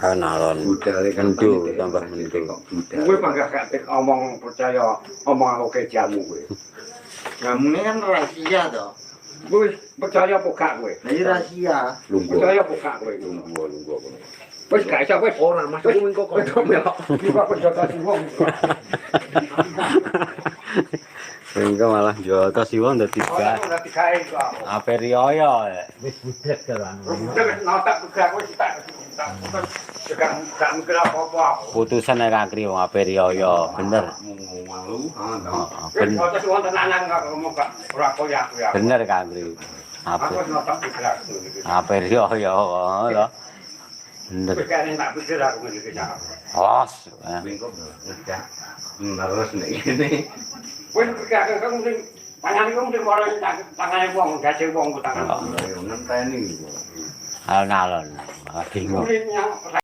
Alon-alon. Budale kan Mendu tambah mendu. Kowe bangga gak omong percaya omong oke jamu kowe. Jamune kan rahasia to. Kowe percaya apa gak kowe? Lah iki rahasia. Lungguh. Percaya apa gak kowe? Lungguh. Wis gak iso wis Ora Mas kuwi kok melok. Iki kok penjata wong. Engko malah jotos wong dadi Ora gas. ora digawe kok. Ape riyo wis budhet kan. Udah notak gak kowe tak. Gak mikir apa-apa. putusan nek kri wong ape riyo bener. Malu. Ben- Ojo wonten lanang kok ngomong gak ora koyak ya. Bener Kangri. Aku Ape notak pikir aku. ape riyo lho. Bener. Wis kene tak pikir aku ngene iki cak. Os. Minggu ngejak. Terus nek ngene. Wis pikir aku mungkin panjang iku mungkin ora tangane wong gaje wong tangan. Alon-alon. Bingung. Mungkin yang